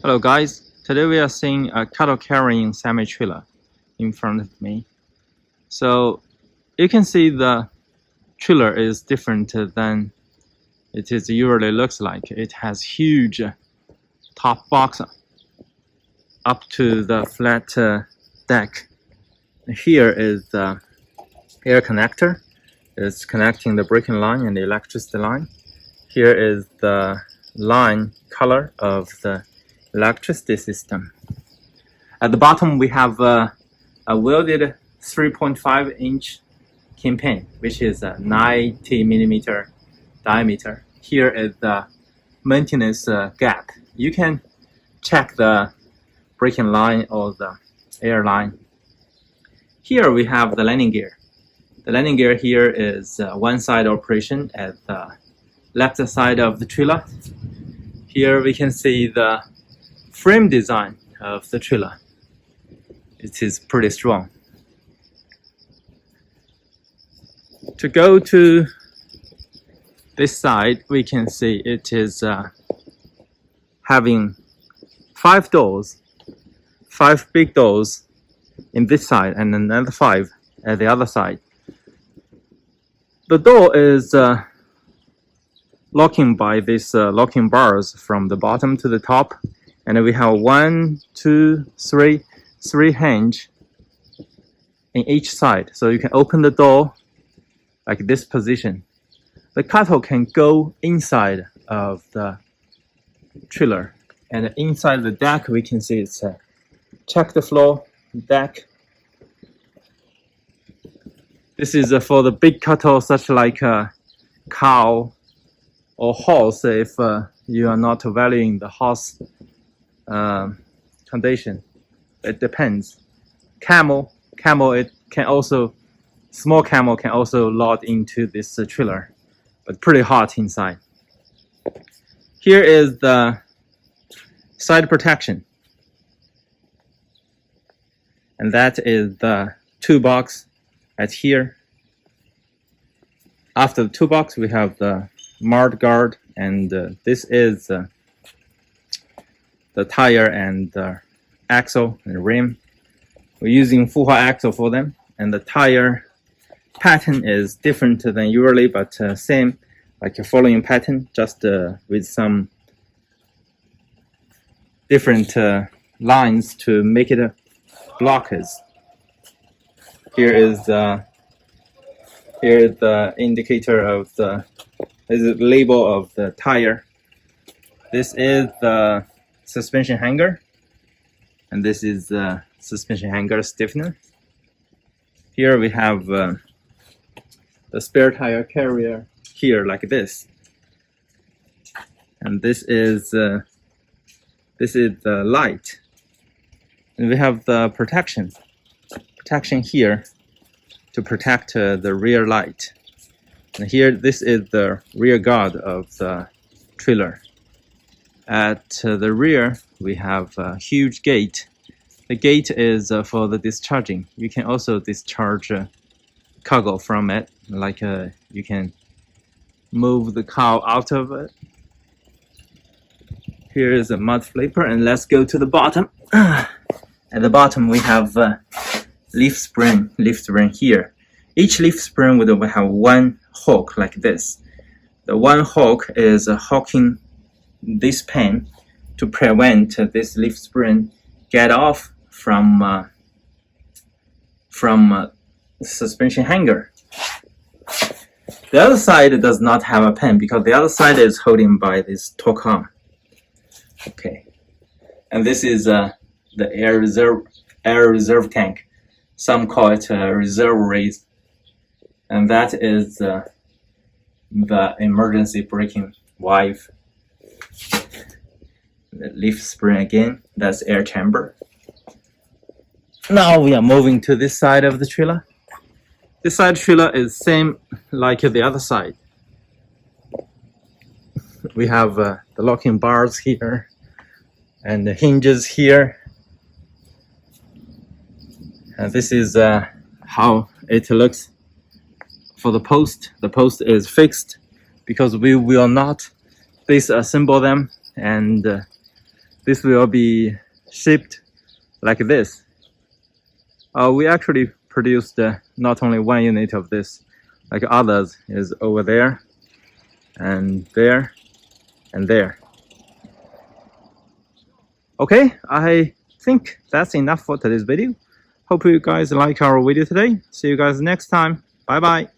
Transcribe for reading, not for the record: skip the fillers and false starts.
Hello guys, today we are seeing a cattle carrying semi-trailer in front of me. So you can see the trailer is different than it usually looks like. It has huge top box up to the flat deck. Here is the air connector. It's connecting the braking line and the electricity line. Here is the line color of the electricity system. At the bottom we have a welded 3.5-inch kingpin, which is a 90mm diameter. Here is the maintenance gap. You can check the braking line or the air line. Here we have the landing gear. The landing gear here is one side operation at the left side of the trailer. Here we can see the frame design of the trailer. It is pretty strong. To go to this side, we can see it is having 5 doors, 5 big doors in this side and another 5 at the other side. The door is locking by these locking bars from the bottom to the top, and we have 1, 2, 3 hinge in each side, so you can open the door like this position. The cattle can go inside of the trailer, and inside the deck we can see it's check the floor deck. This is for the big cattle such like a cow or horse, if you are not valuing the horse condition. It depends. Camel it can also, small camel can also load into this trailer, but pretty hot inside. Here is the side protection, and that is the toolbox right here. After the toolbox we have the mud guard, and this is the tire and the axle and rim. We're using full axle for them, and the tire pattern is different than usually, but same like a following pattern, just with some different lines to make it blockers. Here is the indicator of the label of the tire. This is the suspension hanger, and this is the suspension hanger stiffener. Here we have the spare tire carrier here like this, and this is the light, and we have the protection here to protect the rear light. And here, this is the rear guard of the trailer. At the rear, we have a huge gate. The gate is for the discharging. You can also discharge cargo from it, like you can move the cow out of it. Here is a mud flipper, and let's go to the bottom. At the bottom, we have leaf spring here. Each leaf spring will have one hook like this. The one hook is hooking this pin to prevent this leaf spring get off from the suspension hanger. The other side does not have a pin because the other side is holding by this torque arm. Okay, and this is the air reserve tank. Some call it a reserve raise, and that is the emergency braking valve. The leaf spring again, that's air chamber. Now we are moving to this side of the trailer. This side trailer is same like the other side. We have the locking bars here and the hinges here. And this is how it looks for the post. The post is fixed because we will not disassemble them, and this will be shipped like this. We actually produced not only one unit of this, like others is over there and there and there. Okay, I think that's enough for today's video. Hope you guys like our video today. See you guys next time. Bye bye.